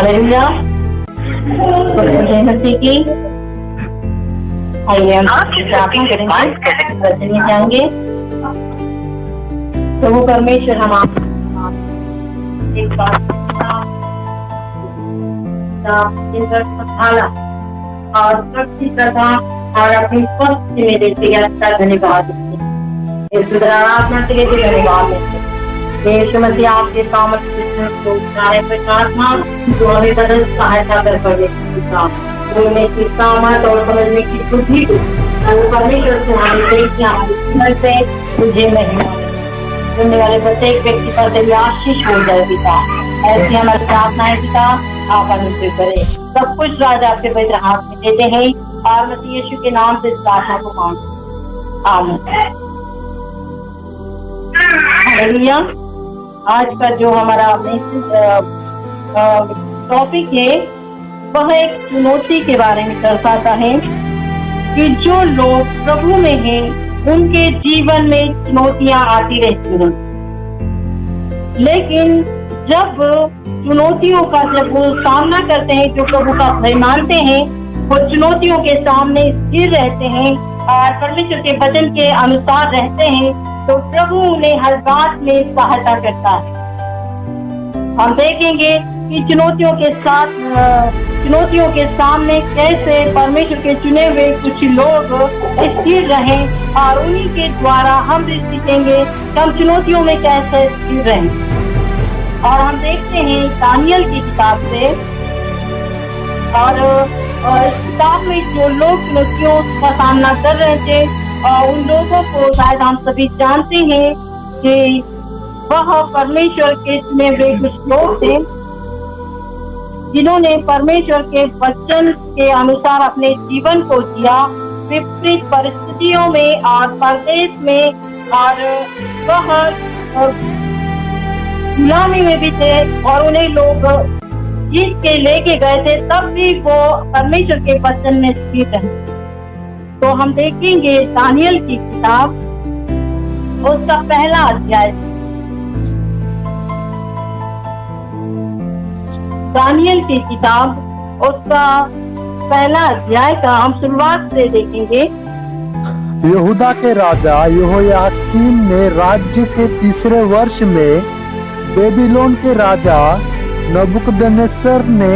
Hallelujah. जय मसीह की। आइए हम प्रार्थना करेंगे, वचन में जाएंगे। प्रभु परमेश्वर, हम आप एक बार और शक्ति करना और अपनी स्वस्थ में देते अच्छा धन्यवाद इस आराधना के लिए धन्यवाद देते। यीशु मसीह आपके सामर्थ्य को प्रार्थना जो हमें बदल सहायता कर पड़े बोलने की सामर्थ और समझने की बुद्धि को परमेश्वर से हमें देखिए हमारे जीवन से मुझे नहीं सुनने वाले प्रत्येक व्यक्ति पर तेरी आशीष हो जाए पिता। ऐसी हमारी प्रार्थना है पिता, आप अनुग्रह करें। सब कुछ राजा आपके पवित्र हाथ में देते हैं और मसीह यीशु के नाम से इस प्रार्थना को मांगते। आमीन। हालेलुया। आज का जो हमारा टॉपिक है वह एक चुनौती के बारे में दर्शाता है कि जो लोग प्रभु में हैं उनके जीवन में चुनौतियां आती रहती हैं, लेकिन जब चुनौतियों का जब वो सामना करते हैं, जो प्रभु का भय मानते हैं, वो चुनौतियों के सामने स्थिर रहते हैं और परमेश्वर के वचन के अनुसार रहते हैं, तो प्रभु उन्हें हर बात में सहायता करता है। हम देखेंगे कि चुनौतियों के सामने कैसे परमेश्वर के चुने हुए कुछ लोग स्थिर रहें और उन्हीं के द्वारा हम भी सीखेंगे कि हम चुनौतियों में कैसे स्थिर रहें। और हम देखते हैं दानियल की किताब से, और इस किताब में जो लोग चुनौतियों का सामना कर रहे थे उन लोगों को शायद हम सभी जानते हैं कि वह परमेश्वर के चुने हुए कुछ लोग थे जिन्होंने परमेश्वर के वचन के अनुसार अपने जीवन को जिया विपरीत परिस्थितियों में और परदेश में, और वह गुलामी में भी थे और उन्हें लोग जीत के लेके गए थे, तब भी वो परमेश्वर के वचन में स्थिर रहे। तो हम देखेंगे दानियल की किताब उसका पहला अध्याय। दानियल की किताब उसका पहला अध्याय का हम शुरुआत से देखेंगे। यहूदा के राजा यहोयाकीम ने राज्य के तीसरे वर्ष में बेबीलोन के राजा नबूकदनेस्सर ने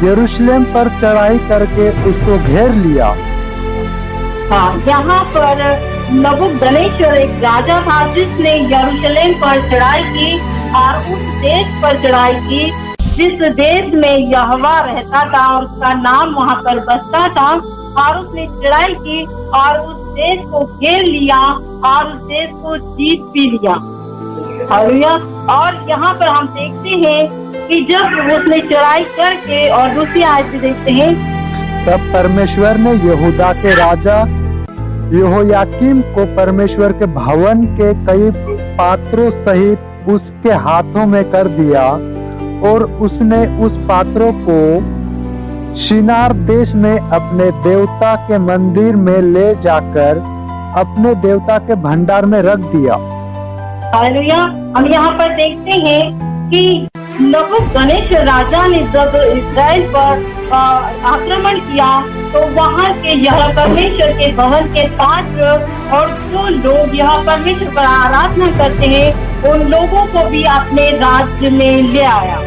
यरूशलेम पर चढ़ाई करके उसको घेर लिया। हाँ, यहाँ पर नबूकदनेस्सर एक राजा था जिसने यरूशलेम पर चढ़ाई की और उस देश पर चढ़ाई की जिस देश में यहोवा रहता था और उसका नाम वहाँ पर बसता था, और उसने चढ़ाई की और उस देश को घेर लिया और उस देश को जीत भी लिया। हालेलुया। और यहाँ पर हम देखते हैं कि जब उसने चढ़ाई करके, और दूसरी आयत भी देखते हैं, तब परमेश्वर ने यहूदा के राजा यहोयाकीम को परमेश्वर के भवन के कई पात्रों सहित उसके हाथों में कर दिया, और उसने उस पात्रों को शिनार देश में अपने देवता के मंदिर में ले जाकर अपने देवता के भंडार में रख दिया। हालेलुया। हम यहाँ पर देखते हैं कि नबूकदनेस्सर राजा ने जब इस्राएल पर आक्रमण किया तो वहाँ के यह परमेश्वर के भवन के पात्र और जो लोग यह परमेश्वर पर आराधना करते हैं उन लोगों को भी अपने राज्य में ले आया।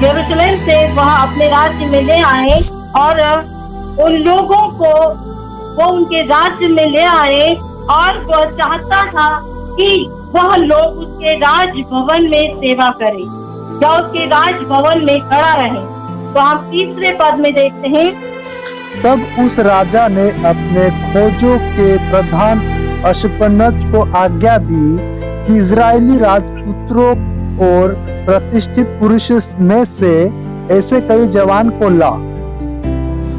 यरूशलेम से वह अपने राज्य में ले आए और उन लोगों को वो उनके राज्य में ले आए, और वह चाहता था कि वह लोग उसके राजभवन में सेवा करें या उसके राजभवन में खड़ा रहे। तो हम तीसरे पद में देखते हैं, तब उस राजा ने अपने खोजों के प्रधान अश्पनज को आज्ञा दी कि इजरायली राजपुत्रों और प्रतिष्ठित पुरुष में से ऐसे कई जवान को ला।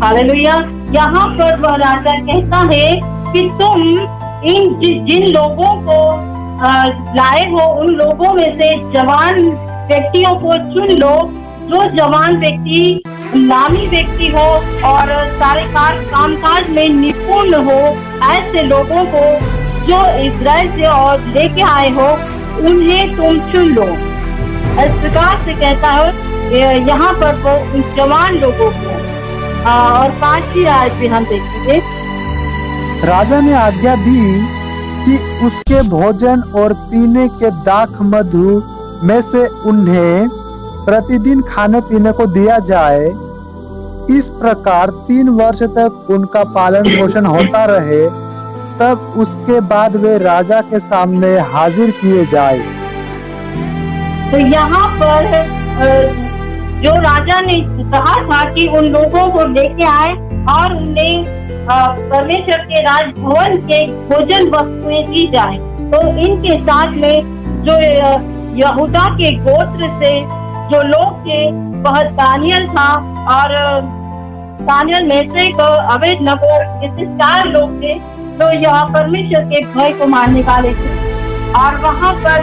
हालेलुया। यहाँ पर वह राजा कहता है कि तुम इन जिन लोगों को लाए हो उन लोगों में से जवान व्यक्तियों को चुन लो, जो जवान व्यक्ति नामी व्यक्ति हो और सारे कामकाज में निपुण हो, ऐसे लोगों को जो इजराइल से और लेके आए हो उन्हें तुम चुन लो। इस प्रकार से कहता है यहाँ पर वो उन जवान लोगों को। और 5वीं आयत भी हम देखेंगे। राजा ने आज्ञा दी कि उसके भोजन और पीने के दाख मधु में से उन्हें प्रतिदिन खाने पीने को दिया जाए। इस प्रकार 3 वर्ष तक उनका पालन पोषण होता रहे, तब उसके बाद वे राजा के सामने हाजिर किए जाए। तो यहाँ पर जो राजा ने कहा था कि उन लोगों को लेके आए और उन्हें परमेश्वर के राजभवन के भोजन वस्तुएं दी जाए। तो इनके साथ में जो यहूदा के गोत्र से जो लोग थे वह दानियल था, और दानियल में से अबेदनगो जैसे 4 लोग थे जो यह परमेश्वर के भय को मानने वाले थे। और वहां पर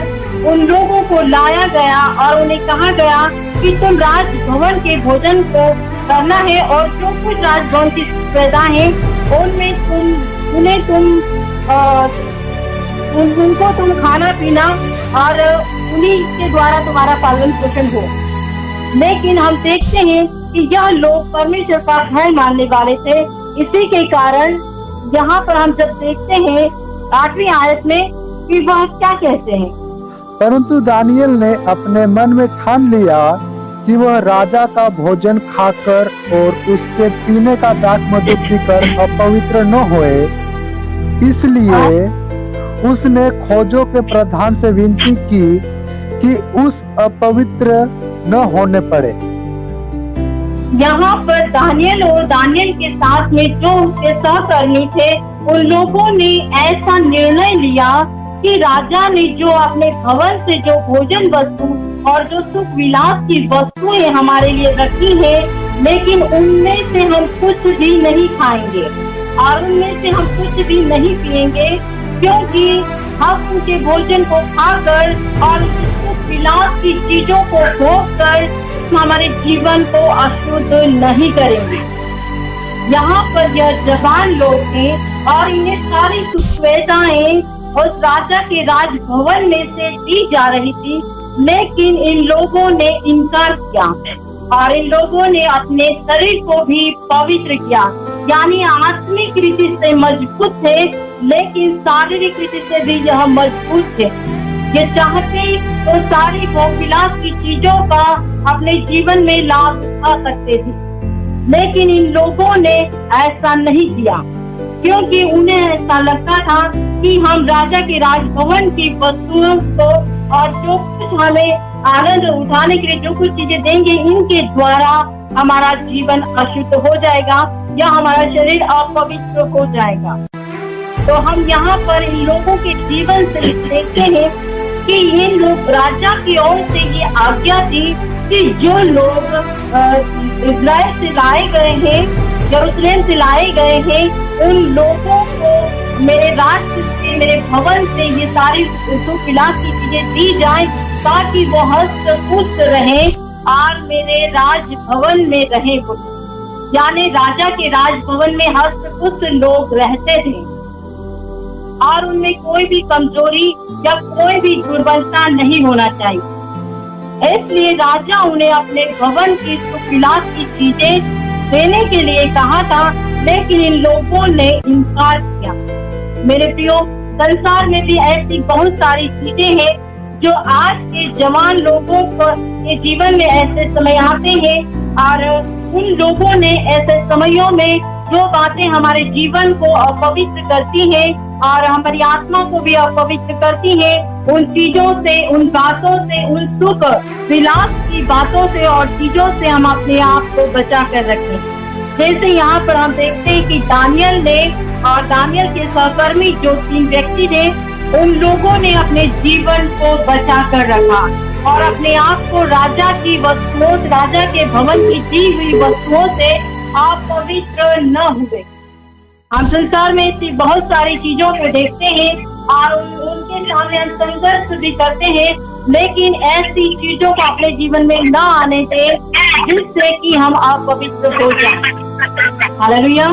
उन लोगों को लाया गया और उन्हें कहा गया कि तुम राजभवन के भोजन को करना है, और जो कुछ राजभवन की सुविधा है उनमें उनको तुम खाना पीना और उन्हीं के द्वारा तुम्हारा पालन पोषण हो। लेकिन हम देखते हैं कि यह लोग परमेश्वर का भय मानने वाले थे। इसी के कारण यहाँ पर हम जब देखते हैं 8वीं आयत में कि वह क्या कहते हैं। परंतु दानियल ने अपने मन में ठान लिया कि वह राजा का भोजन खाकर और उसके पीने का दाख मधु पीकर अपवित्र न होए, इसलिए उसने खोजों के प्रधान से विनती की कि उस अपवित्र न होने पड़े। यहाँ पर दानियल और दानियल के साथ में जो उसके सहकर्मी थे उन लोगों ने ऐसा निर्णय लिया कि राजा ने जो अपने भवन से जो भोजन वस्तु और जो सुख विलास की वस्तुएं हमारे लिए रखी है, लेकिन उनमें से हम कुछ भी नहीं खाएंगे और उनमें से हम कुछ भी नहीं पिएंगे, क्योंकि हम उनके भोजन को खाकर और सुख विलास की चीजों को भोगकर हमारे जीवन को अशुद्ध नहीं करेंगे। यहाँ पर यह जवान लोग थे और इन्हें सारी सुविधाएं उस राजा के राजभवन में से दी जा रही थी, लेकिन इन लोगों ने इनकार किया और इन लोगों ने अपने शरीर को भी पवित्र किया। यानी आत्मिक रीति से मजबूत थे, लेकिन शारीरिक रीति से भी यह मजबूत थे। ये चाहते तो सारी भोगविलास की चीजों का अपने जीवन में लाभ उठा सकते थे, लेकिन इन लोगों ने ऐसा नहीं किया, क्योंकि उन्हें ऐसा लगता था कि हम राजा के राजभवन की वस्तुओं को और जो कुछ हमें आनंद उठाने के लिए जो कुछ चीजें देंगे, इनके द्वारा हमारा जीवन अशुद्ध हो जाएगा या हमारा शरीर अपवित्र हो जाएगा। तो हम यहाँ पर इन लोगों के जीवन से देखते हैं कि ये लोग राजा की ओर से ये आज्ञा थी कि जो लोग इस्राएल से लाए गए हैं, यरूशलेम से लाए गए हैं, उन लोगों को मेरे राज्य से, मेरे भवन से ये सारी सुख विलास की चीजें दी जाए, ताकि वो हस्त पुष्ट रहे और मेरे राजभवन में रहे। यानी राजा के राजभवन में हस्त पुष्ट लोग रहते थे और उनमें कोई भी कमजोरी या कोई भी दुर्बलता नहीं होना चाहिए। इसलिए राजा उन्हें अपने भवन की सुख विलास की चीजें देने के लिए कहा था, लेकिन इन लोगों ने इनकार किया। मेरे प्रियो, संसार में भी ऐसी बहुत सारी चीजें हैं जो आज के जवान लोगों के जीवन में ऐसे समय आते हैं, और उन लोगों ने ऐसे समयों में जो बातें हमारे जीवन को अपवित्र करती हैं और हमारी आत्मा को भी अपवित्र करती है, उन चीजों से, उन बातों से, उन सुख विलास की बातों से और चीजों से हम अपने आप को बचा कर रखें। जैसे यहाँ पर हम देखते हैं कि दानियल ने और दानियल के सहकर्मी जो 3 व्यक्ति थे, उन लोगों ने अपने जीवन को बचा कर रखा और अपने आप को राजा की वस्तुओं, राजा के भवन की दी हुई वस्तुओं से अपवित्र न हुए। हम संसार में ऐसी बहुत सारी चीजों को देखते हैं और उनके सामने हम संघर्ष भी करते हैं, लेकिन ऐसी चीजों को अपने जीवन में न आने दें जिससे कि हम अपवित्र हो जाएं। हालेलुया।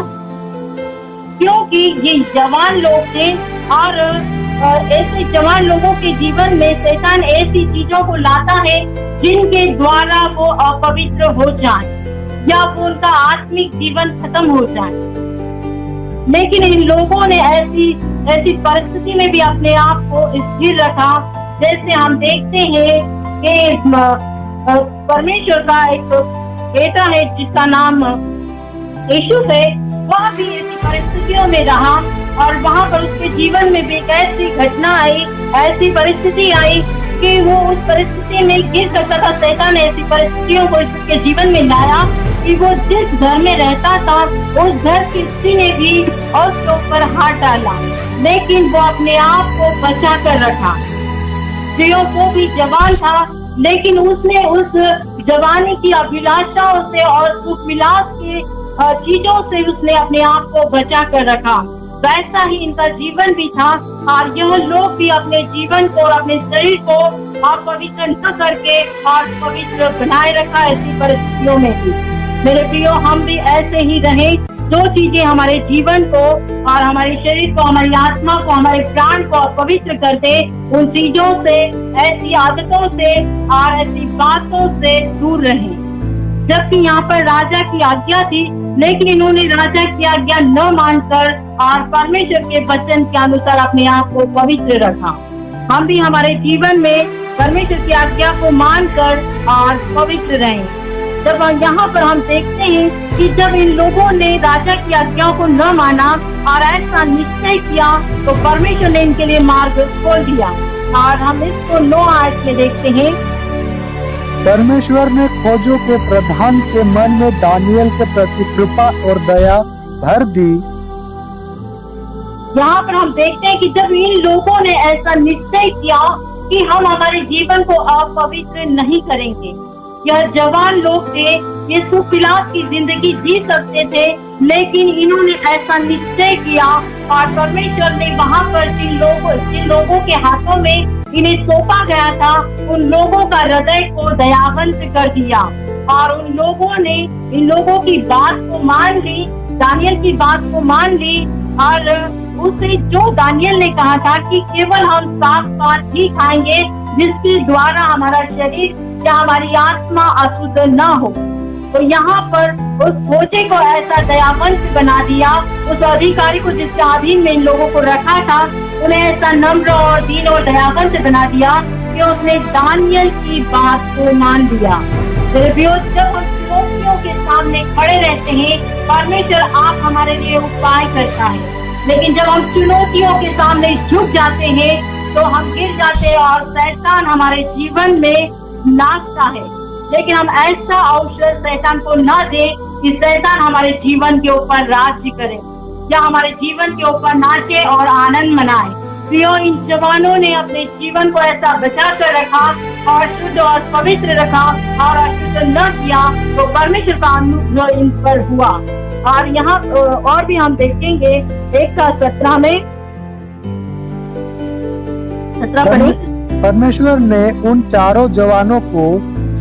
क्योंकि ये जवान लोग थे और ऐसे जवान लोगों के जीवन में शैतान ऐसी चीजों को लाता है जिनके द्वारा वो अपवित्र हो जाए या वो उनका आत्मिक जीवन खत्म हो जाए। लेकिन इन लोगों ने ऐसी परिस्थिति में भी अपने आप को स्थिर रखा। जैसे हम देखते हैं कि परमेश्वर का एक बेटा है जिसका नाम यीशु है, वह भी ऐसी परिस्थितियों में रहा और वहां पर उसके जीवन में भी एक ऐसी घटना आई, ऐसी परिस्थिति आई कि वो उस परिस्थिति में गिर सकता था। शैतान ऐसी परिस्थितियों को उसके जीवन में लाया कि वो जिस घर में रहता था उस घर की स्त्री ने भी उसके ऊपर हाथ डाला, लेकिन वो अपने आप को बचा कर रखा। स्त्रियों को भी जवान था, लेकिन उसने उस जवानी की अभिलाषाओं से और सुख विलास की चीजों से उसने अपने आप को बचा कर रखा। वैसा ही इनका जीवन भी था और यह लोग भी अपने जीवन को और अपने शरीर को अपवित्र न करके और पवित्र बनाए रखा ऐसी परिस्थितियों में भी। मेरे प्रियो, हम भी ऐसे ही रहे। जो चीजें हमारे जीवन को और हमारे शरीर को, हमारी आत्मा को, हमारे प्राण को अपवित्र करते, उन चीजों से, ऐसी आदतों से और ऐसी बातों से दूर रहें। जबकि यहाँ पर राजा की आज्ञा थी, लेकिन इन्होंने राजा की आज्ञा न मानकर और परमेश्वर के वचन के अनुसार अपने आप को पवित्र रखा। हम भी हमारे जीवन में परमेश्वर की आज्ञा को मानकर और पवित्र रहें। जब यहाँ पर हम देखते हैं कि जब इन लोगों ने राजा की आज्ञा को न माना और ऐसा निश्चय किया तो परमेश्वर ने इनके लिए मार्ग खोल दिया। और हम इसको 9 आयत में देखते हैं। परमेश्वर ने खोजों के प्रधान के मन में दानियल के प्रति कृपा और दया भर दी। यहाँ पर हम देखते हैं कि जब इन लोगों ने ऐसा निश्चय किया कि हम हमारे जीवन को अपवित्र नहीं करेंगे। यह जवान लोग थे, ये सुख विलास की जिंदगी जी सकते थे, लेकिन इन्होंने ऐसा निश्चय किया और परमेश्वर ने वहाँ पर जिन लोगों के हाथों में इन्हें सौंपा गया था, उन लोगों का हृदय को दयावंत कर दिया और उन लोगों ने इन लोगों की बात को मान ली, दानियल की बात को मान ली। और उसे जो दानियल ने कहा था कि केवल हम साफ बात ही खाएंगे जिसके द्वारा हमारा शरीर या हमारी आत्मा अशुद्ध न हो, तो यहाँ पर उस खोजे को ऐसा दयावंत बना दिया, उस अधिकारी को जिसके अधीन में इन लोगों को रखा था, उन्हें ऐसा नम्र और दीन और दयावंत बना दिया कि उसने दानियल की बात को मान लिया। मेरे प्रियो, जब हम चुनौतियों के सामने खड़े रहते हैं, परमेश्वर आप हमारे लिए उपाय करता है, लेकिन जब हम चुनौतियों के सामने झुक जाते हैं तो हम गिर जाते हैं और शैतान हमारे जीवन में नाचता है। लेकिन हम ऐसा अवसर शैतान को न दें कि शैतान हमारे जीवन के ऊपर राज्य करे या हमारे जीवन के ऊपर नाचे और आनंद मनाए। प्रियो, इन जवानों ने अपने जीवन को ऐसा बचा कर रखा और शुद्ध और पवित्र रखा और अशुद्ध न किया, तो परमेश्वर का अनुग्रह इन पर हुआ। और यहाँ और भी हम देखेंगे 1:17 में 17 परमेश्वर ने उन चारों जवानों को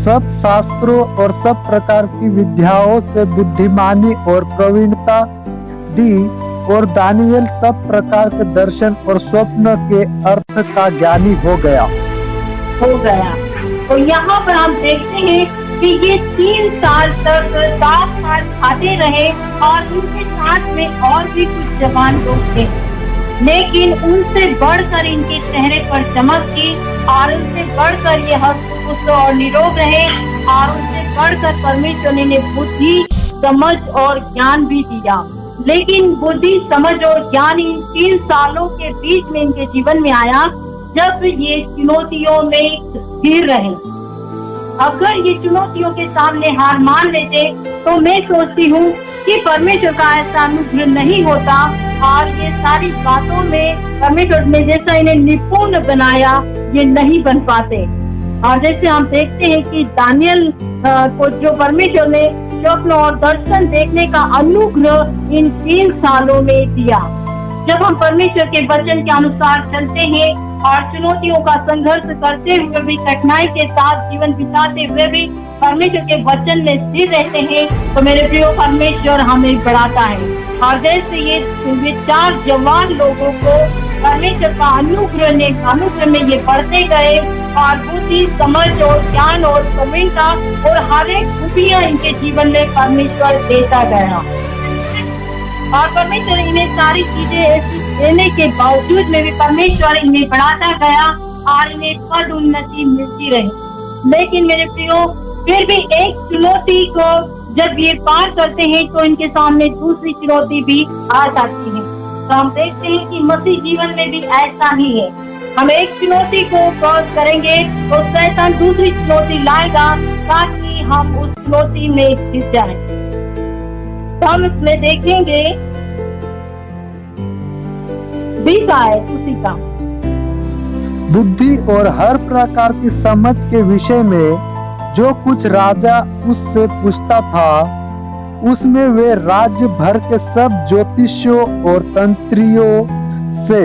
सब शास्त्रों और सब प्रकार की विद्याओं से बुद्धिमानी और प्रवीणता दी और दानियल सब प्रकार के दर्शन और स्वप्न के अर्थ का ज्ञानी हो गया। तो यहाँ पर हम देखते हैं कि ये 3 साल तक साफ खाते रहे और उनके साथ में और भी कुछ जवान लोग थे, लेकिन उनसे बढ़कर इनके चेहरे पर चमक थी और उनसे बढ़कर ये हष्ट-पुष्ट और निरोग रहे और उनसे बढ़कर परमेश्वर ने बुद्धि, समझ और ज्ञान भी दिया। लेकिन बुद्धि, समझ और ज्ञान इन 3 सालों के बीच में इनके जीवन में आया जब ये चुनौतियों में घिर रहे। अगर ये चुनौतियों के सामने हार मान लेते तो मैं सोचती हूँ कि परमेश्वर का ऐसा अनुग्रह नहीं होता और ये सारी बातों में परमेश्वर ने जैसा इन्हें निपुण बनाया ये नहीं बन पाते। और जैसे हम देखते हैं कि दानियल को जो परमेश्वर ने स्वप्न और दर्शन देखने का अनुग्रह इन 3 सालों में दिया। जब हम परमेश्वर के वचन के अनुसार चलते हैं और चुनौतियों का संघर्ष करते हुए भी, कठिनाई के साथ जीवन बिताते हुए भी परमेश्वर के वचन में स्थिर रहते हैं, तो मेरे प्रियो परमेश्वर हमें बढ़ाता है। और जैसे ये 4 जवान लोगों को परमेश्वर का अनुग्रह में ये बढ़ते गए और बुद्धि, समझ और ज्ञान और प्रवीणता और हर एक खूबियां इनके जीवन में परमेश्वर देता गया। और परमेश्वर इन्हें सारी चीजें ऐसी देने के बावजूद में भी परमेश्वर इन्हें बढ़ाता गया और इन्हें पद उन्नति मिलती रही। लेकिन मेरे प्रियो, फिर भी एक चुनौती को जब ये पार करते हैं तो इनके सामने दूसरी चुनौती भी आ जाती है। तो हम देखते हैं कि मसीह जीवन में भी ऐसा ही है। हम एक चुनौती को क्रॉस करेंगे तो शैतान दूसरी चुनौती लाएगा ताकि हम उस चुनौती में घिस जाएं। तो हम इसमें देखेंगे 20 आयत उसी का। बुद्धि और हर प्रकार की समझ के विषय में जो कुछ राजा उससे पूछता था, उसमें वे राज्य भर के सब ज्योतिषियों और तंत्रियों से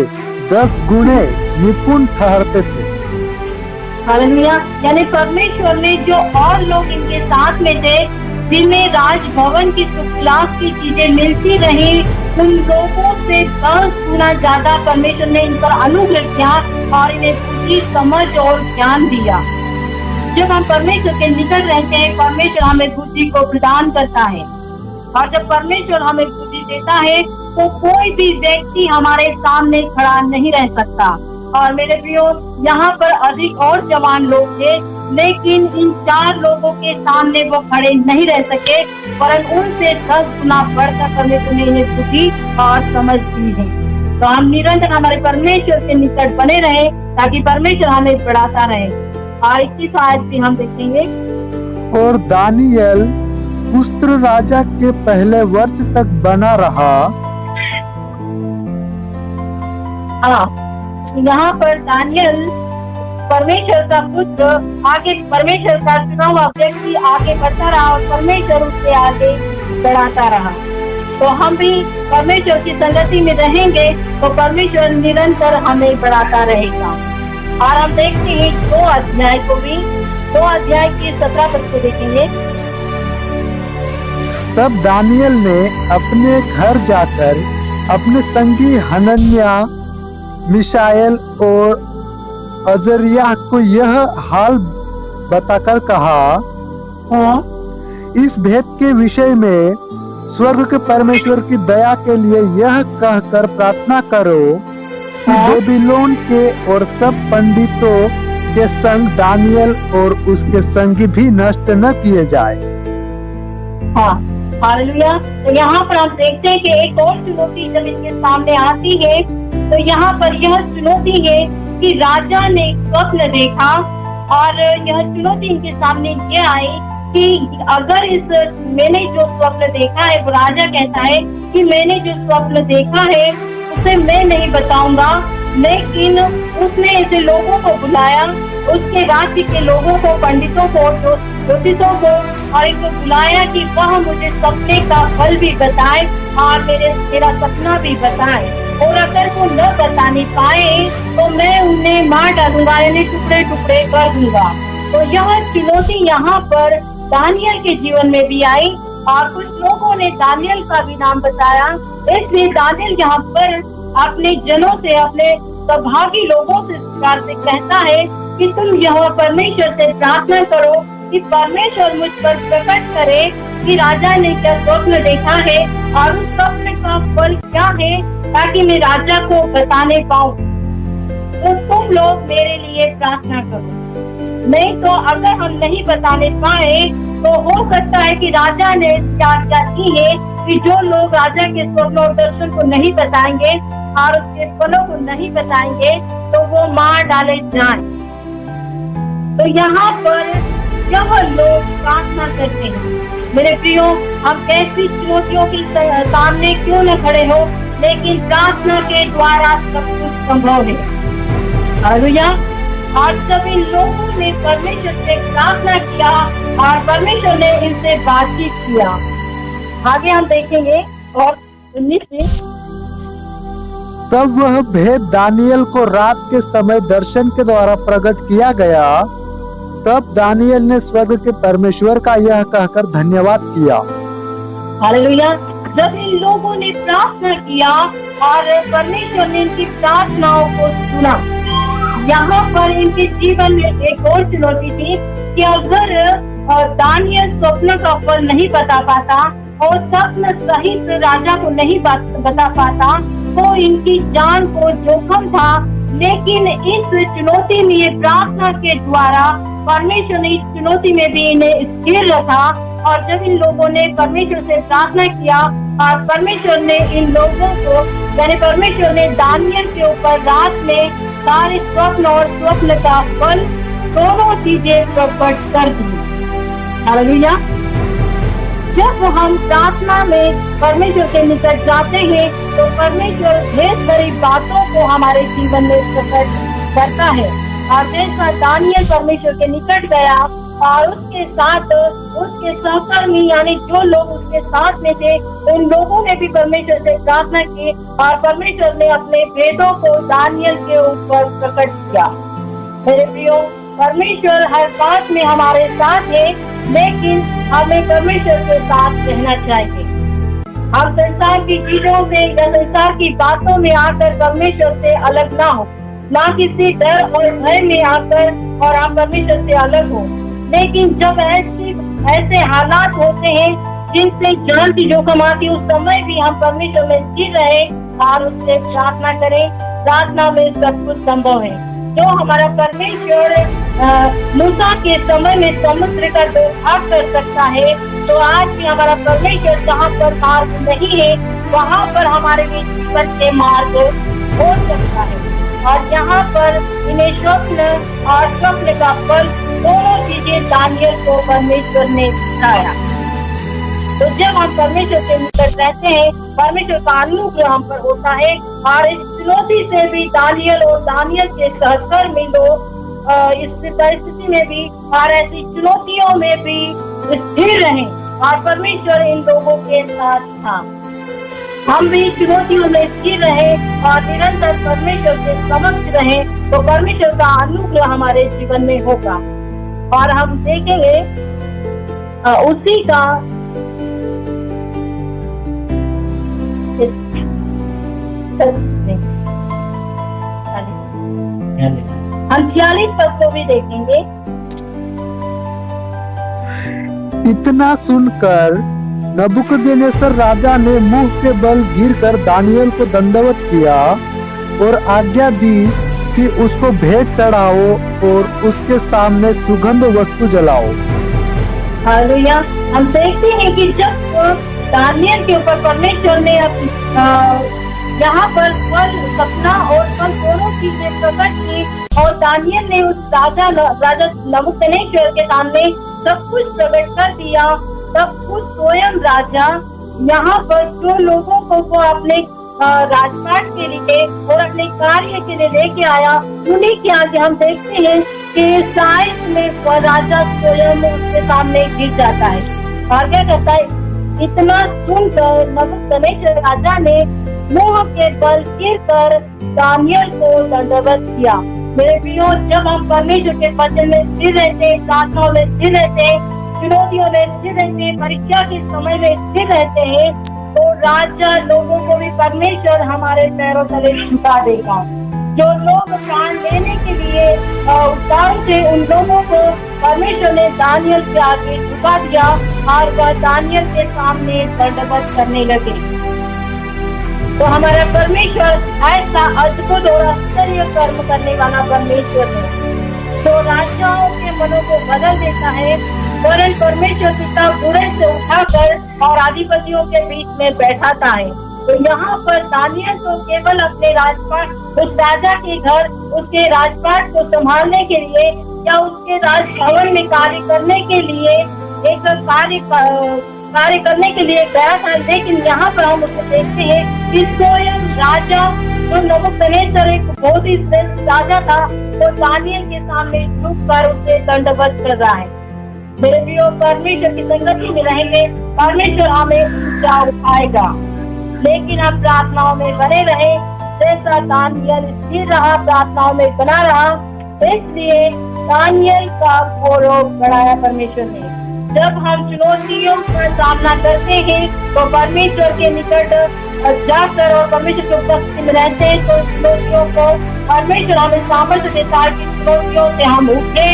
10 गुणे निपुण ठहरते थे। हालेलुया। यानी परमेश्वर ने जो और लोग इनके साथ में थे, जिनमें राजभवन की सुख लाभ की चीजें मिलती रही, उन लोगों से 10 गुना ज्यादा परमेश्वर ने इन पर अनुग्रह किया और इन्हें बुद्धि, समझ और ज्ञान दिया। जब हम परमेश्वर के निकट रहते हैं, परमेश्वर हमें बुद्धि को प्रदान करता है और जब परमेश्वर हमें बुद्धि देता है तो कोई भी व्यक्ति हमारे सामने खड़ा नहीं रह सकता। और मेरे प्रियो, यहाँ पर अधिक और जवान लोग थे, लेकिन इन 4 लोगों के सामने वो खड़े नहीं रह सके, परंतु उनसे 10 गुना बढ़कर परमेश्वर ने इन्हें बुद्धि और समझ दी है। तो हम निरंतर हमारे परमेश्वर के निकट बने रहे ताकि परमेश्वर हमें बढ़ाता रहे। और 21 आयत भी हम देखेंगे। और दानियल कुस्र राजा के पहले वर्ष तक बना रहा। यहाँ पर दानियल परमेश्वर का पुत्र आगे, परमेश्वर का चुना हुआ व्यक्ति आगे बढ़ता रहा और परमेश्वर उससे आगे बढ़ाता रहा। तो हम भी परमेश्वर की संगति में रहेंगे तो परमेश्वर निरंतर हमें बढ़ाता रहेगा। और हम देखते हैं 2 अध्याय को भी, 2 अध्याय की 17 पद को देखेंगे। तब दानियल ने अपने घर जाकर अपने संगी हनन्या, मिशाएल और अजरिया को यह हाल बताकर कहा, इस भेद के विषय में स्वर्ग के परमेश्वर की दया के लिए यह कहकर प्रार्थना करो कि बेबीलोन के और सब पंडितों के संग दानियल और उसके संगी भी नष्ट न किए जाए। हालेलुया। तो यहाँ पर हम देखते हैं कि एक और चुनौती जब इनके सामने आती है, तो यहाँ पर यह चुनौती है कि राजा ने स्वप्न देखा और यह चुनौती इनके सामने ये आई कि अगर मैंने जो स्वप्न देखा है, वो राजा कहता है कि मैंने जो स्वप्न देखा है उसे मैं नहीं बताऊंगा, लेकिन उसने ऐसे लोगों को बुलाया, उसके राज्य के लोगों को, पंडितों को, ज्योतिषों को, और इनको बुलाया कि वह मुझे सपने का फल भी बताए और मेरा सपना भी बताए, और अगर वो न बता नहीं पाए तो मैं उन्हें मार डालूंगा, यानी टुकड़े टुकड़े कर दूंगा। तो यह चुनौती यहाँ पर दानियल के जीवन में भी आई और कुछ लोगों ने दानियल का भी नाम बताया। इसलिए दानियल यहाँ पर अपने जनों से, अपने सौभागी लोगों से कहता है कि तुम यह परमेश्वर से प्रार्थना करो कि परमेश्वर मुझ पर प्रकट करे कि राजा ने क्या स्वप्न देखा है और उस स्वप्न का फल क्या है, ताकि मैं राजा को बताने पाऊँ। तो तुम लोग मेरे लिए प्रार्थना करो। नहीं तो अगर हम नहीं बताने पाए तो हो सकता है कि राजा ने क्या की है कि जो लोग राजा के स्वप्न और दर्शन को नहीं बताएंगे और उसके फलों को नहीं बताएंगे तो वो मार डाले जाएं। तो यहाँ पर जब लोग प्रार्थना करते हैं, मेरे प्रियो, हम कैसी चुनौतियों के सामने क्यों न खड़े हो, लेकिन प्रार्थना के द्वारा सब कुछ संभव है। हालेलुया। और जब इन लोगों ने परमेश्वर से प्रार्थना किया और परमेश्वर ने इनसे बातचीत किया, आगे हम देखेंगे और 19 से। तब वह भेद दानियल को रात के समय दर्शन के द्वारा प्रकट किया गया। तब दानियल ने स्वर्ग के परमेश्वर का यह कहकर धन्यवाद किया। हालेलुया। जब इन लोगों ने प्रार्थना किया और परमेश्वर ने इनकी प्रार्थनाओं को सुना। यहाँ पर इनके जीवन में एक और चुनौती थी कि अगर दानियल स्वप्न का फल नहीं बता पाता और स्वप्न सहित राजा को नहीं बता पाता तो इनकी जान को जोखिम था। लेकिन इस चुनौती में प्रार्थना के द्वारा परमेश्वर ने इस चुनौती में भी इन्हें स्थिर रखा। और जब इन लोगों ने परमेश्वर से प्रार्थना किया और परमेश्वर ने इन लोगों को यानी परमेश्वर ने दानियल के ऊपर रात में सारे स्वप्न और स्वप्न का फल दोनों चीजें प्रकट कर दी। हालेलुया। जब हम प्रार्थना में परमेश्वर के निकट जाते हैं तो परमेश्वर ढेर सारी बातों को हमारे जीवन में प्रकट करता है। और जैसा दानियल परमेश्वर के निकट गया और उसके साथ उसके सहकर्मी यानी जो लोग उसके साथ में थे उन लोगों ने भी परमेश्वर से प्रार्थना की और परमेश्वर ने अपने भेदों को दानियल के ऊपर प्रकट किया। मेरे प्रियो, परमेश्वर हर बात में हमारे साथ है, लेकिन हमें परमेश्वर के साथ रहना चाहिए। हम संसार की चीजों से या संसार की बातों में आकर परमेश्वर से अलग ना हो, ना किसी डर और भय में आकर और आप परमेश्वर से अलग हो। लेकिन जब ऐसे हालात होते हैं जिनसे जान की जोखिम आती है, उस समय भी हम परमेश्वर में स्थिर रहे और उससे प्रार्थना करें। प्रार्थना में सब कुछ संभव है। जो हमारा परमेश्वर मूसा के समय में समुद्र का दो भाग कर सकता है, तो आज भी हमारा परमेश्वर जहाँ पर मार्ग नहीं है वहाँ पर हमारे लिए जीवन के मार्ग हो सकता है। और यहाँ पर इन्हें स्वप्न और स्वप्न का फल दोनों चीजें दानियल को परमेश्वर ने दिखाया। तो जब हम परमेश्वर के निकट रहते हैं, परमेश्वर का अनुग्रह हम पर होता है। और इस चुनौती से भी दानियल और दानियल के सहकर्मी लोग इस परिस्थिति में भी और ऐसी चुनौतियों में भी स्थिर रहे और परमेश्वर इन लोगों के साथ था। हम भी चुनौतियों में स्थिर रहे और निरंतर परमेश्वर के समक्ष रहे तो परमेश्वर का अनुग्रह हमारे जीवन में होगा। और हम देखेंगे उसी का हम 46 पद को भी देखेंगे। इतना सुनकर नबूकदनेस्सर राजा ने मुंह के बल गिरकर दानियल को दंडवत किया और आज्ञा दी कि उसको भेंट चढ़ाओ और उसके सामने सुगंध वस्तु जलाओ। हालेलुया। हम देखते हैं कि जब दानियल के ऊपर परमेश्वर ने यहाँ पर फल सपना और फल दोनों चीजें प्रकट की और दानियल ने उस राजा नबूकदनेस्सर के सामने सब कुछ प्रकट कर दिया। सब कुछ स्वयं राजा यहाँ पर जो लोगों को वो अपने राजपाट के लिए और अपने कार्य के लिए लेके आया, उन्हीं के आगे हम देखते हैं कि साइज में राजा स्वयं उसके सामने गिर जाता है। और क्या कहता है, इतना सुनकर नबूकदनेस्सर राजा ने मुंह के बल गिरकर दानियल को दंडवत किया। मेरे प्रियो, जब हम परमेश्वर के वचन में स्थिर रहते, प्रार्थनाओं में स्थिर रहते, चुनौतियों में स्थिर रहते हैं, परीक्षा के समय में स्थिर रहते हैं, तो राजा लोगों को भी परमेश्वर हमारे पैरों तले झुका देगा। जो लोग प्राण लेने के लिए उतार थे, उन लोगों को परमेश्वर ने दानियल के आगे झुका दिया और वह दानियल के सामने दंडवत करने लगे। तो हमारा परमेश्वर ऐसा अद्भुत और आश्चर्य कर्म करने वाला परमेश्वर है, जो राजाओं के मनों को बदल देता है। वरन परमेश्वर पिता बुरे से उठाकर और अधिपतियों के बीच में बैठाता है। तो यहाँ पर दानियल को केवल अपने राजपाट, उस राजा के घर, उसके राजपाट को संभालने के लिए या उसके राजभवन में कार्य करने के लिए एक कार्य करने के लिए गया था। लेकिन यहाँ पर हम उसे देखते हैं कि स्वयं राजा जो नबूकदनेस्सर एक बहुत ही श्रेष्ठ राजा था, वो दानियल के सामने झुककर उसे दंडवत कर रहा है। मेरे प्रियो, परमेश्वर की संगति में रहेंगे, परमेश्वर हमें ऊंचा उठाएगा। लेकिन हम प्रार्थनाओं में बने रहे, जैसा दानियल स्थिर रहा, प्रार्थनाओं में बना रहा, इसलिए दानियल का गौरव बढ़ाया परमेश्वर ने। जब हम चुनौतियों का सामना करते हैं तो परमेश्वर के निकट जाकर और परमेश्वर के उपस्थिति में रहते हैं तो चुनौतियों को परमेश्वर हमें सामर्थ्य देता है कि चुनौतियों से हम उठे।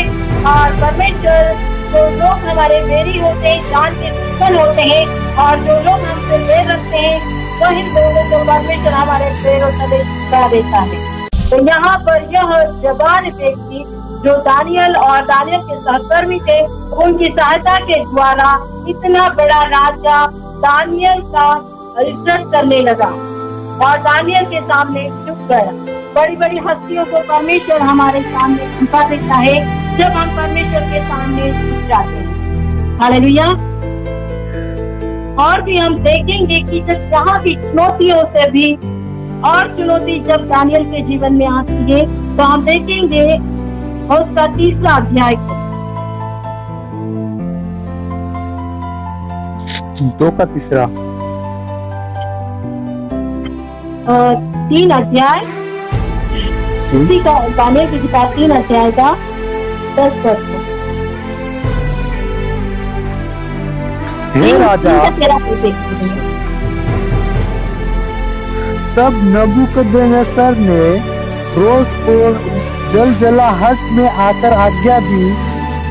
और परमेश्वर जो लोग हमारे वेरी होते हैं, जान के दुश्मन होते हैं, और जो लोग हमसे बैर रखते हैं, वही लोगों को परमेश्वर हमारे पैरों तले झुका देता है। तो यहाँ पर यह जवान व्यक्ति जो दानियल और दानियल के सहकर्मी थे, उनकी सहायता के द्वारा इतना बड़ा राजा दानियल का इज्जत करने लगा और दानियल के सामने झुक गया। बड़ी बड़ी हस्तियों को परमेश्वर हमारे सामने झुका देता है जब हम परमेश्वर के सामने झुक जाते हैं। हालेलुया। और भी हम देखेंगे कि जब यहाँ की चुनौतियों से भी और चुनौती जब दानियल के जीवन में आती है तो हम देखेंगे उसका 3रा अध्याय को 2 का 3रा 3 अध्याय उसी का दानियल की किताब 3 अध्याय का 10 पद। हे राजा, तब नबूकदनेस्सर ने रोष और जलजलाहट में आकर आज्ञा दी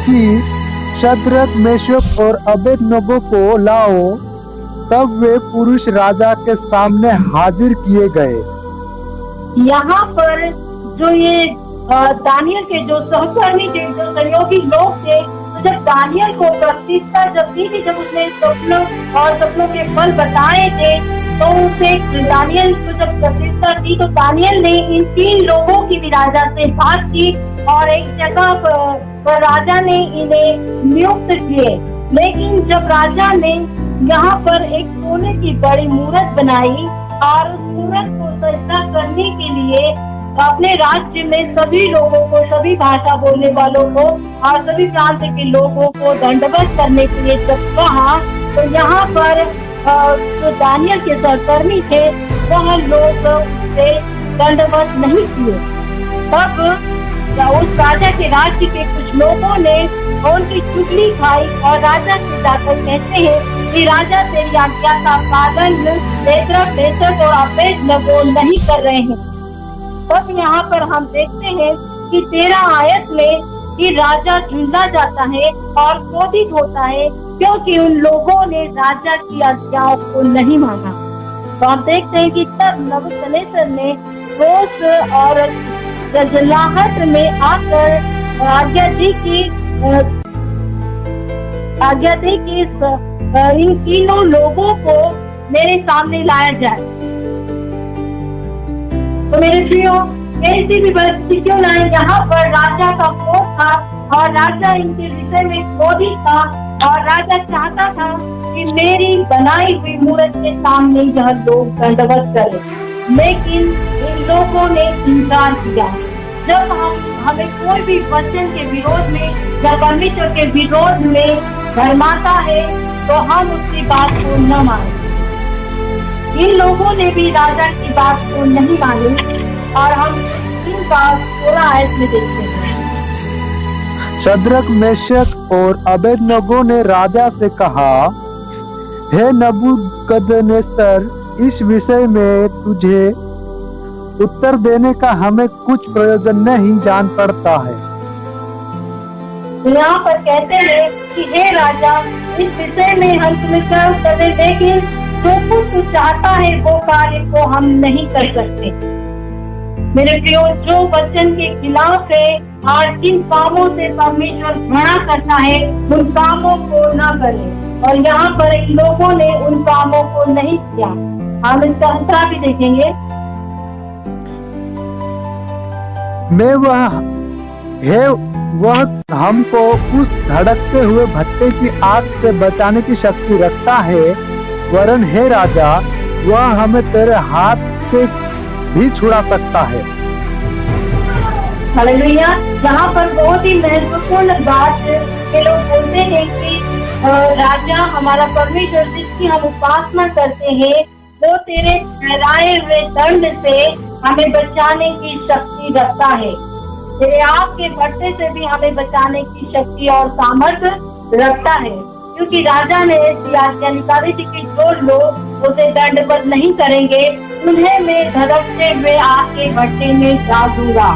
कि शद्रक, मेशक और अबेदनगो को लाओ। तब वे पुरुष राजा के सामने हाजिर किए गए। यहाँ पर जो ये दानियल के जो सहकर्मी थे, जो सहयोगी लोग थे, तो जब दानियल को प्रतिष्ठा जब दी थी, जब उसने सपनों और सपनों के फल बताए थे, तो उसे दानियल को जब प्रतिष्ठा दी तो दानियल ने इन 3 लोगों की भी राजा से बात की और एक जगह पर राजा ने इन्हें नियुक्त किए। लेकिन जब राजा ने यहाँ पर एक सोने की बड़ी मूर्त बनाई और उस मूर्त को सजदा करने के लिए अपने राज्य में सभी लोगों को, सभी भाषा बोलने वालों को और सभी प्रांत के लोगों को दंडवत करने के लिए जब कहा, तो यहाँ पर जो दानियल के सहकर्मी थे वह लोग उसे दंडवत नहीं किए। तब उस राजा के राज्य के कुछ लोगों ने उनकी चुगली खाई और राजा से जाकर कहते हैं कि राजा तेरी आज्ञा का पालन शद्रक, मेशक और अबेदनगो नहीं कर रहे हैं। तब यहाँ पर हम देखते हैं कि 13 आयत में कि राजा झुंझला जाता है और क्रोधित होता है क्योंकि उन लोगों ने राजा की आज्ञाओं को नहीं माना। तो हम देखते हैं कि तब नबूकदनेस्सर ने रोष और जलजलाहट में आकर आज्ञा दी कि इन 3 लोगों को मेरे सामने लाया जाए। तो मेरे प्रियो, ऐसी भी परिस्थिति क्यों लाए? यहाँ पर राजा का क्रोध था और राजा इनके विषय में क्रोधित था और राजा चाहता था कि मेरी बनाई हुई मूर्त के सामने यह लोग दंडवत करें, लेकिन इन लोगों ने इनकार किया। जब हमें कोई भी वचन के विरोध में या परमेश्वर के विरोध में भरमाता है तो हम उसकी बात को न माने। इन लोगों ने भी राजा की बात को नहीं मानी और हम इनका 16 आयत में देखते हैं। शद्रक, मेशक और अबेदनगो ने राजा से कहा, हे नबूकदनेस्सर, इस विषय में तुझे उत्तर देने का हमें कुछ प्रयोजन नहीं जान पड़ता है। यहाँ पर कहते हैं कि हे राजा, इस विषय में हम तुम्हें क्या उत्तर दें, लेकिन जो कुछ तू चाहता है वो कार्य को हम नहीं कर सकते। मेरे प्रियो, जो वचन के खिलाफ है और जिन कामों से परमेश्वर घृणा करता है उन कामों को न करें, और यहाँ पर इन लोगों ने उन कामों को नहीं किया। हम इसका अंतरा भी देखेंगे। वह हमको उस धड़कते हुए भट्टे की आग से बचाने की शक्ति रखता है, वरन हे राजा, वह हमें तेरे हाथ से भी छुड़ा सकता है। हालेलुया। यहाँ पर बहुत ही महत्वपूर्ण बात के लोग बोलते हैं कि राजा हमारा परमेश्वर जिसकी हम उपासना करते हैं वो तेरे ठहराए हुए दंड से हमें बचाने की शक्ति रखता है, तेरे आग के भट्टे से भी हमें बचाने की शक्ति और सामर्थ्य रखता है। क्योंकि राजा ने ऐसी आज्ञा निकाली थी कि जो लोग उसे दंडवत नहीं करेंगे उन्हें मैं धड़कते हुए आग के भट्टे में डाल दूंगा।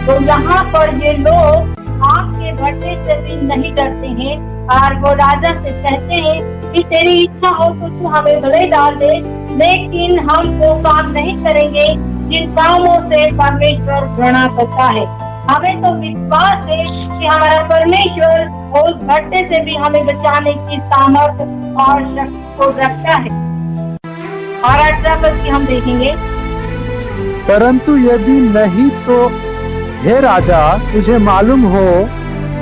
तो यहाँ पर ये लोग आग के भट्टे से भी नहीं डरते हैं और वो राजा से कहते हैं कि तेरी इच्छा हो तो तू हमें भले डाल दे, लेकिन हम वो काम नहीं करेंगे जिन कामों से परमेश्वर घृणा करता है। हमें तो विश्वास है कि हमारा परमेश्वर उस भट्टे से भी हमें बचाने की सामर्थ और शक्ति को रखता है। और 18 पद की हम देखेंगे, परंतु यदि नहीं तो हे राजा, तुझे मालूम हो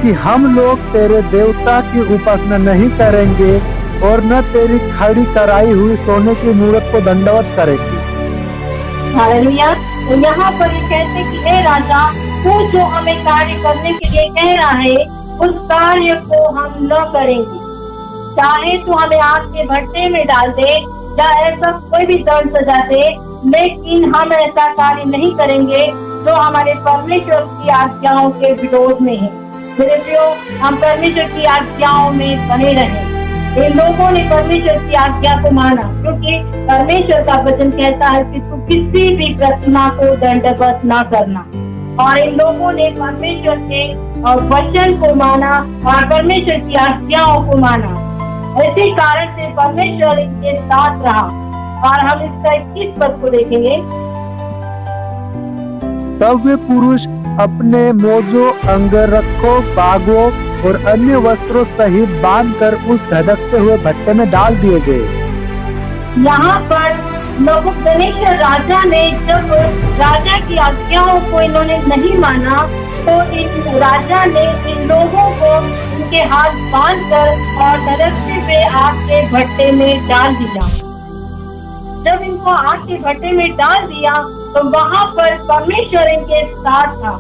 कि हम लोग तेरे देवता की उपासना नहीं करेंगे और न तेरी खड़ी कराई हुई सोने की मूर्त को दंडवत करेंगे। हालेलुया। तो यहाँ पर ये कहते कि हे राजा, तू जो हमें कार्य करने के लिए कह रहा है उस कार्य को हम न करेंगे। चाहे तू हमें आग के भट्टे में डाल दे या ऐसा कोई भी दंड सजा दे, लेकिन हम ऐसा कार्य नहीं करेंगे जो हमारे परमेश्वर की आज्ञाओं के विरोध में है। मेरे प्रियो, हम परमेश्वर की आज्ञाओं में बने रहें। इन लोगों ने परमेश्वर की आज्ञा को माना, क्योंकि परमेश्वर का वचन कहता है कि तू किसी भी प्रतिमा को दंडवत न करना। और इन लोगों ने परमेश्वर के वचन को माना और परमेश्वर की आज्ञाओं को माना। इसी कारण से परमेश्वर इनके साथ रहा। और हम इसका 21 पद को देखेंगे, तब वे पुरुष अपने मोजों, अंगरखों, बागों और अन्य वस्त्रों सहित बांधकर उस धधकते हुए भट्टे में डाल दिए गए। यहाँ पर नबूकदनेस्सर राजा ने जब राजा की आज्ञाओं को इन्होंने नहीं माना तो इन राजा ने इन लोगों को उनके हाथ बांधकर और धधकते हुए आग के भट्टे में डाल दिया। जब इनको आग के भट्टे में डाल दिया तो वहाँ पर परमेश्वर इनके साथ था।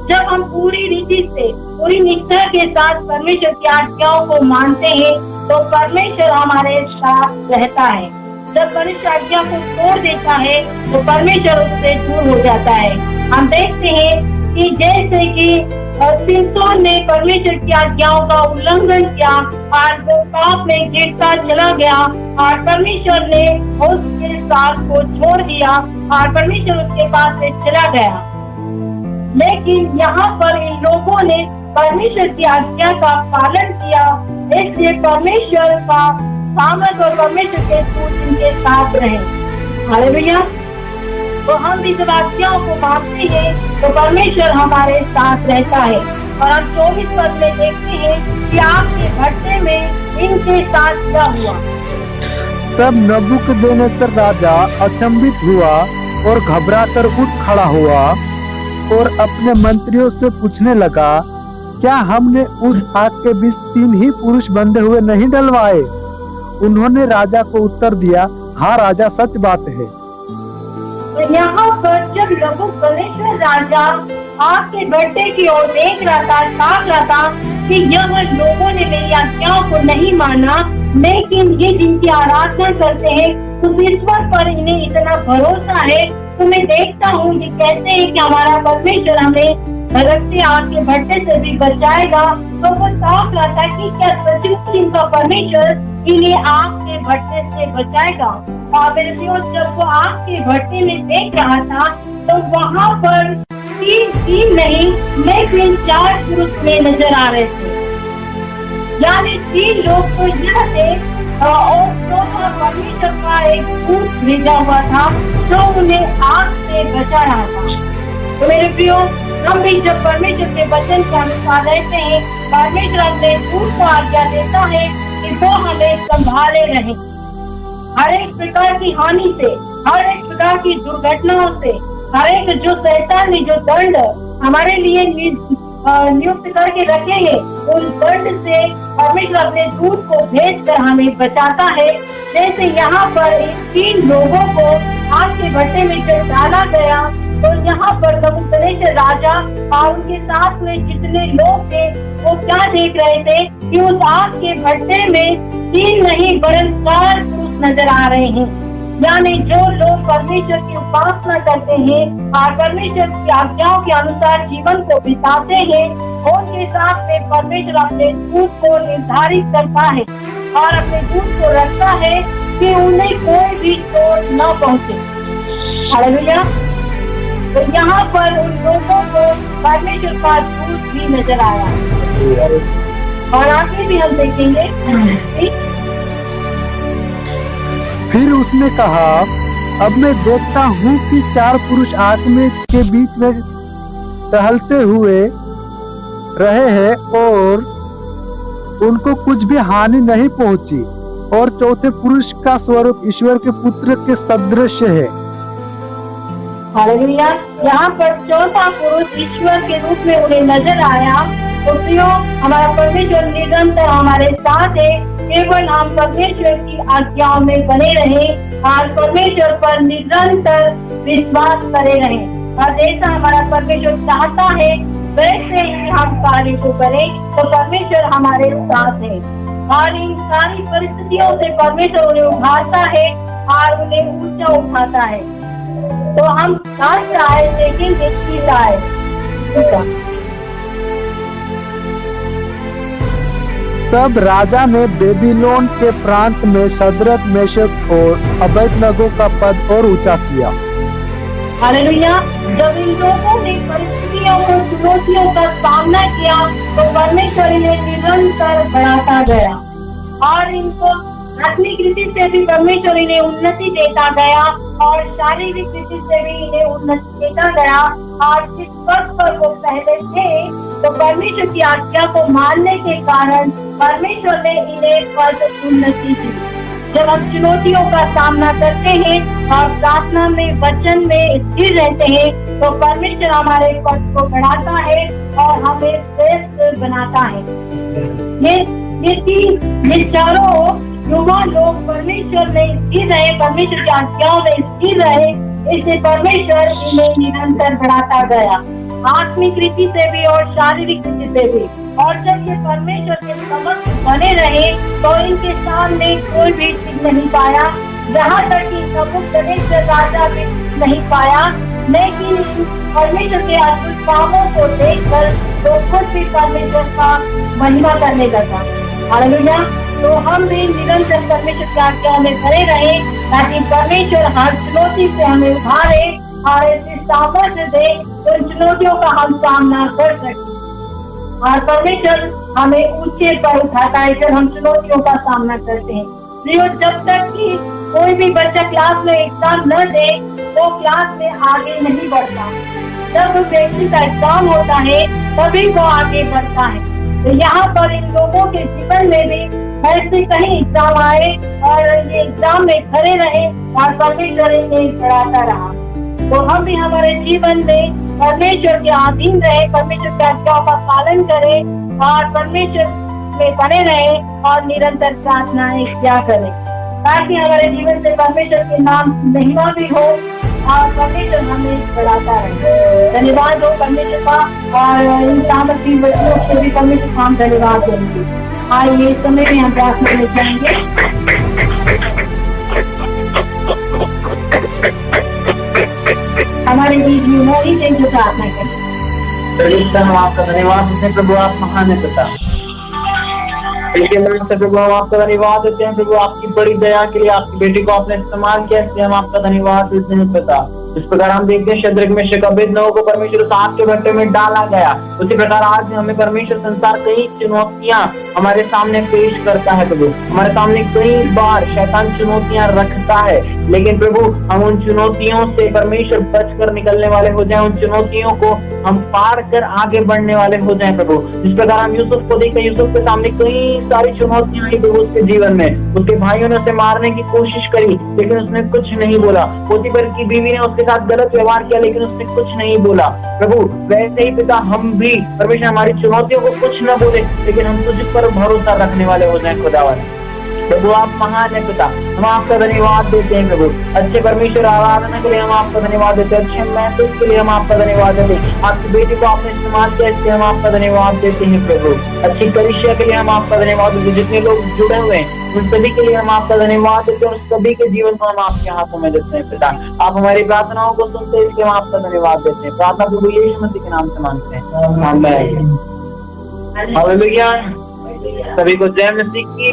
जब हम पूरी रीति से, पूरी निष्ठा के साथ परमेश्वर की आज्ञाओं को मानते हैं तो परमेश्वर हमारे साथ रहता है। जब परमेश्वर आज्ञा को तोड़ देता है तो परमेश्वर उससे दूर हो जाता है। हम देखते हैं कि जैसे कि सिमसोन ने परमेश्वर की आज्ञाओं का उल्लंघन किया और वो पाप में गिरता चला गया और परमेश्वर ने उसके साथ को छोड़ दिया और परमेश्वर उसके पास से चला गया। लेकिन यहाँ पर इन लोगों ने परमेश्वर की आज्ञा का पालन किया, इसलिए परमेश्वर का सामर्थ और परमेश्वर के दूत इनके साथ रहे। हालेलुया। तो हम भी जब आज्ञाओं को मानते हैं तो परमेश्वर हमारे साथ रहता है। और हम 24 पद में देखते हैं कि आग के भट्टे में इनके साथ क्या हुआ। तब नबूकदनेस्सर राजा अचंभित हुआ और घबराकर उठ खड़ा हुआ और अपने मंत्रियों से पूछने लगा, क्या हमने उस आग के बीच 3 ही पुरुष बंधे हुए नहीं डलवाए? उन्होंने राजा को उत्तर दिया, हाँ राजा, सच बात है। तो यहाँ पर जब नबूकदनेस्सर राजा आग के भट्टे की ओर देख रहा था, ताक रहा था कि यह लोगों ने मेरी आज्ञाओं को नहीं माना, लेकिन ये जिनकी आराधना करते हैं उस ईश्वर पर इन्हें इतना भरोसा है, तो मैं देखता हूँ ये कहते हैं कि हमारा परमेश्वर हमें धधकते आग के भट्टे से भी बचाएगा। तो वो ताक रहा था कि क्या सचमुच इनका परमेश्वर इन्हें आग के भट्टे से बचाएगा। और मेरे प्रियो, जब वो आग के भट्टे में देख रहा था तो वहाँ पर 3 नहीं लेकिन 4 पुरुष में नजर आ रहे थे। यानी 3 लोग तो यह थे और चौथा परमेश्वर का एक दूत भेजा हुआ था जो उन्हें आग से बचा रहा था। तो मेरे प्रियो, हम भी जब परमेश्वर के वचन के अनुसार रहते हैं, परमेश्वर अपने दूत को आज्ञा देता है कि वो हमें संभाले रहे हर एक प्रकार की हानि से, हर एक प्रकार की दुर्घटनाओं से, हर एक जो शैतान ने जो दंड हमारे लिए नियुक्त करके रखे हैं, उन दंड से परमेश्वर अपने दूत को भेजकर हमें बचाता है। जैसे यहाँ पर इन 3 लोगों को आग के भट्टे में जब डाला गया तो यहाँ पर नबूकदनेस्सर राजा और उनके साथ में जितने लोग थे वो क्या देख रहे थे कि उस आग के भट्टे में 3 नहीं वरन 4 पुरुष नजर आ रहे हैं। यानी जो लोग परमेश्वर की उपासना करते हैं और परमेश्वर की आज्ञाओं के अनुसार जीवन को बिताते हैं, उनके साथ में परमेश्वर अपने दूत को निर्धारित करता है और अपने दूत को रखता है कि उन्हें कोई भी चोट न पहुंचे। हालेलुया। तो यहाँ पर उन लोगों को परमेश्वर का दूत भी नजर आया और आगे भी हम देखेंगे। फिर उसने कहा, अब मैं देखता हूँ कि 4 पुरुष आग में के बीच में टहलते हुए रहे हैं और उनको कुछ भी हानि नहीं पहुंची, और चौथे पुरुष का स्वरूप ईश्वर के पुत्र के सदृश है। हालेलुया। यहाँ पर चौथा पुरुष ईश्वर के रूप में उन्हें नजर आया। तो प्रियो, हमारा परमेश्वर निरंतर हमारे साथ है। केवल हम परमेश्वर की आज्ञाओं में बने रहें और परमेश्वर पर निरंतर विश्वास करे रहें, और जैसा हमारा परमेश्वर चाहता है वैसे ही हम कार्य को करें, तो परमेश्वर हमारे साथ है। और इन सारी परिस्थितियों से परमेश्वर उन्हें उठाता है और उन्हें ऊंचा उठाता है। तो हम शास्त्र आए देखेंगे चीज आए। तब राजा ने बेबीलोन के प्रांत में शद्रक, मेशक और अबेदनगो का पद और ऊंचा किया। हालेलुया। जब इन लोगों ने परिस्थितियों और चुनौतियों का सामना किया तो परमेश्वर इन्हें निरंतर बढ़ाता गया और इनको आत्मिक रीति से भी परमेश्वर इन्हें उन्नति देता गया और शारीरिक रीति से भी इन्हें उन्नति देता गया। और जिस पद पर वो पहले थे तो परमेश्वर की आज्ञा को मानने के कारण परमेश्वर ने इन्हें पद उन्नति दी। जब हम चुनौतियों का सामना करते हैं और प्रार्थना में, वचन में स्थिर रहते हैं तो परमेश्वर हमारे पद को बढ़ाता है और हमें श्रेष्ठ बनाता है। ये चारों युवा लोग परमेश्वर में स्थिर रहे, परमेश्वर की आज्ञाओं में स्थिर रहे, इससे परमेश्वर इन्हें निरंतर बढ़ाता गया, आत्मिक रीति से भी और शारीरिक रीति से भी। और जब ये परमेश्वर के समक्ष बने रहे तो इनके सामने कोई भी टिक नहीं पाया, यहाँ तक कि नबूकदनेस्सर राजा भी नहीं पाया। लेकिन परमेश्वर के अद्भुत कामों को देखकर तो खुद भी परमेश्वर का महिमा करने लगा। हालेलुया। तो हम भी निरंतर परमेश्वर की आज्ञा में खड़े रहे ताकि परमेश्वर हर चुनौती से हमें उभारे और ऐसी सामर्थ्य दे उन चुनौतियों का हम सामना कर सकें। और परमेश्वर हमें ऊंचे पर उठाता है जब हम चुनौतियों का सामना करते हैं। प्रियो, जब तक कि कोई भी बच्चा क्लास में एग्जाम न दे वो क्लास में आगे नहीं बढ़ता। जब व्यक्ति का एग्जाम होता है तभी वो आगे बढ़ता है। तो यहाँ पर इन लोगों के जीवन में भी ऐसे कहीं एग्जाम आए और ये एग्जाम में खड़े रहे और परमेश्वर इन्हें बढ़ाता रहा। तो हम भी हमारे जीवन में परमेश्वर के अधीन रहे, परमेश्वर की आज्ञाओं का पालन करें और परमेश्वर में बने रहे और निरंतर प्रार्थनाएं किया करें ताकि हमारे जीवन से परमेश्वर के नाम महिमा भी हो और परमेश्वर हमें बढ़ाता रहे। धन्यवाद हो परमेश्वर का। और इन सामर्थ्य वचनों से भी परमेश्वर को हम धन्यवाद देंगे। आइए इस समय में हम प्रार्थना में जाएंगे। हमारे बीच में मोदी से जो प्रार्थना करें। हम आपका धन्यवाद देते हैं प्रभु, आप महान है पिता। प्रभु हम आपका धन्यवाद देते हैं प्रभु, आपकी बड़ी दया के लिए आपकी बेटी को आपने इस्तेमाल किया, इसलिए हम आपका धन्यवाद देते हैं पिता। इस प्रकार हम देखते हैं शद्रक, मेशक, अबेदनगो को परमेश्वर उस आग के भट्टे में डाला गया। उसी प्रकार आज हमें परमेश्वर संसार कई चुनौतियां हमारे सामने पेश करता है प्रभु। हमारे सामने कई बार शैतान चुनौतियां रखता है, लेकिन प्रभु हम उन चुनौतियों से परमेश्वर बचकर निकलने वाले हो जाएं, उन चुनौतियों को हम पार कर आगे बढ़ने वाले हो जाएं प्रभु। जिस प्रकार हम यूसुफ को देखते हैं, यूसुफ के सामने कई सारी चुनौतियां आई प्रभु उसके जीवन में। उसके भाइयों ने उसे मारने की कोशिश करी लेकिन उसने कुछ नहीं बोला। पोतीफर की बीवी ने उसके साथ गलत व्यवहार किया लेकिन उसने कुछ नहीं बोला। प्रभु वैसे ही पिता हम भी परमेश्वर हमारी चुनौतियों को कुछ न बोले लेकिन हम तुझ पर भरोसा रखने वाले हो जाएं खुदावन। प्रभु आप महान है पिता, हम आपका धन्यवाद देते हैं प्रभु। अच्छे परमेश्वर आराधना के लिए हम आपका धन्यवाद देते हैं, अच्छे मैसेज के लिए हम आपका धन्यवाद देते हैं। आपकी बेटी को आपने इस्तेमाल किया इसलिए हम आपका धन्यवाद देते हैं प्रभु। अच्छी कलीसिया के लिए हम आपका धन्यवाद देते हैं, जितने लोग जुड़े हुए हैं उन सभी के लिए हम आपका धन्यवाद देते हैं और सभी के जीवन को हम आपके हाथों में देते हैं पिता। आप हमारी प्रार्थनाओं को सुनते हैं इसलिए हम आपका धन्यवाद देते हैं। प्रार्थना प्रभु यीशु मसीह के नाम से मांगते हैं, आमीन। हालेलुया। सभी को जय मसीह की।